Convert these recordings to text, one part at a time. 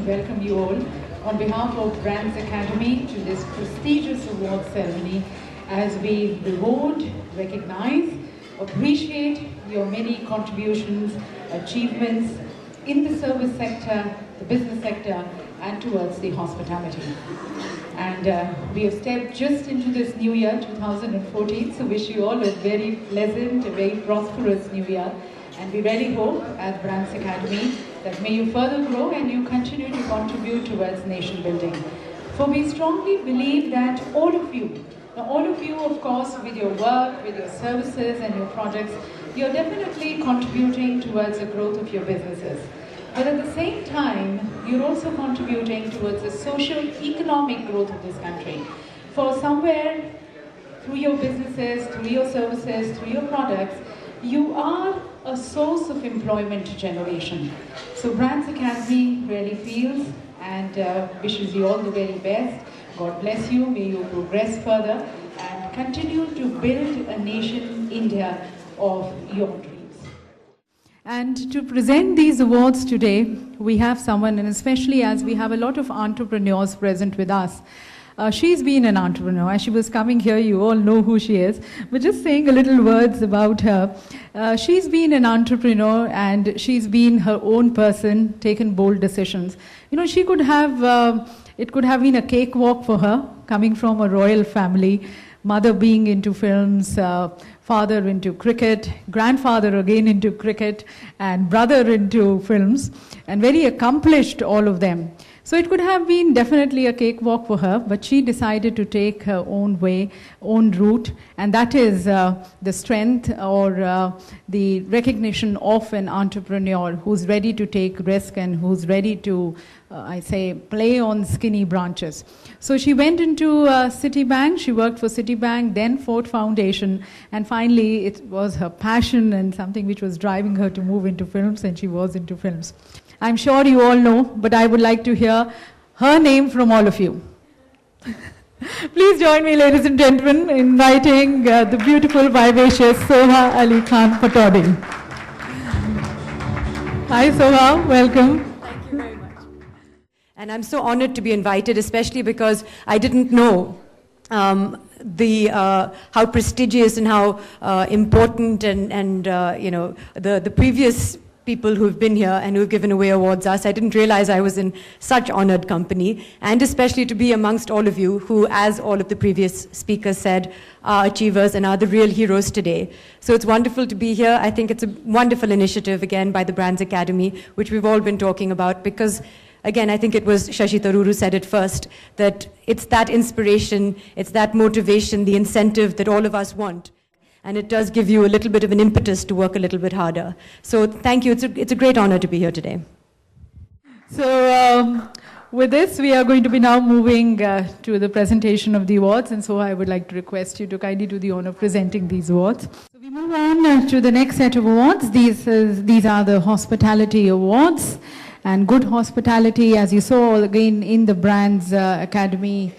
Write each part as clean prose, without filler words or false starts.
to welcome you all on behalf of Brands Academy to this prestigious award ceremony as we reward, recognize, appreciate your many contributions, achievements in the service sector, the business sector, and towards the hospitality. And we have stepped just into this new year, 2014, so wish you all a very pleasant, a very prosperous new year. And we really hope, as Brands Academy, that may you further grow and you continue to contribute towards nation building. For we strongly believe that all of you, of course, with your work, with your services and your projects, you're definitely contributing towards the growth of your businesses. But at the same time, you're also contributing towards the social, economic growth of this country. For somewhere, through your businesses, through your services, through your products, you are a source of employment generation. So Brands Academy really feels and wishes you all the very best. God bless you, may you progress further and continue to build a nation, India, of your dreams. And to present these awards today, we have someone, and especially as we have a lot of entrepreneurs present with us. She's been an entrepreneur. As she was coming here, you all know who she is. But just saying a little words about her. She's been an entrepreneur and she's been her own person, taken bold decisions. You know, she could have, it could have been a cakewalk for her, coming from a royal family, mother being into films, father into cricket, grandfather again into cricket, and brother into films, and very accomplished, all of them. So it could have been definitely a cakewalk for her, but she decided to take her own way, own route, and that is the strength or the recognition of an entrepreneur who's ready to take risk and who's ready to, I say, play on skinny branches. So she went into Citibank, she worked for Citibank, then Ford Foundation, and finally it was her passion and something which was driving her to move into films, and she was into films. I'm sure you all know, but I would like to hear her name from all of you. Please join me, ladies and gentlemen, in inviting the beautiful, vivacious Soha Ali Khan Patodi. Hi Soha, welcome. Thank you very much. And I'm so honored to be invited, especially because I didn't know how prestigious and how important and you know, the previous people who've been here and who've given away awards us. I didn't realize I was in such honored company, and especially to be amongst all of you who, as all of the previous speakers said, are achievers and are the real heroes today. So it's wonderful to be here. I think it's a wonderful initiative, again, by the Brands Academy, which we've all been talking about, because again, I think it was Shashi Tharoor who said it first, that it's that inspiration, it's that motivation, the incentive that all of us want. And it does give you a little bit of an impetus to work a little bit harder. So thank you. It's a great honor to be here today. So with this, we are going to be now moving to the presentation of the awards. And so I would like to request you to kindly do the honor of presenting these awards. So we move on to the next set of awards. These are the Hospitality Awards. And good hospitality, as you saw again in the Brands Academy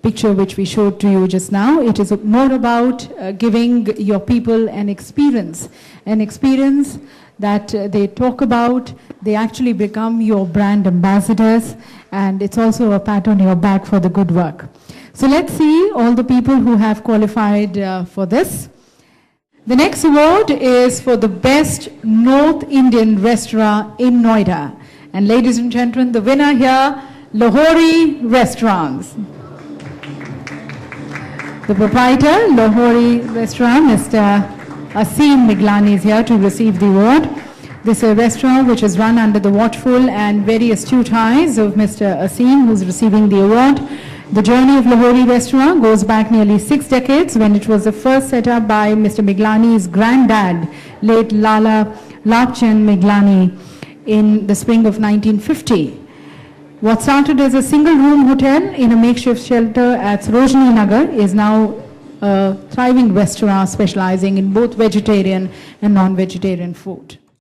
picture which we showed to you just now, it is more about giving your people an experience that they talk about, they actually become your brand ambassadors, and it's also a pat on your back for the good work. So let's see all the people who have qualified for this. The next award is for the best North Indian restaurant in Noida. And ladies and gentlemen, the winner here, Lahori Restaurants. The proprietor, Lahori Restaurant, Mr. Asim Miglani, is here to receive the award. This is a restaurant which is run under the watchful and very astute eyes of Mr. Asim, who's receiving the award. The journey of Lahori Restaurant goes back nearly 6 decades, when it was the first set up by Mr. Miglani's granddad, late Lala Lapchand Miglani, in the spring of 1950. What started as a single-room hotel in a makeshift shelter at Sarojini Nagar is now a thriving restaurant specializing in both vegetarian and non-vegetarian food.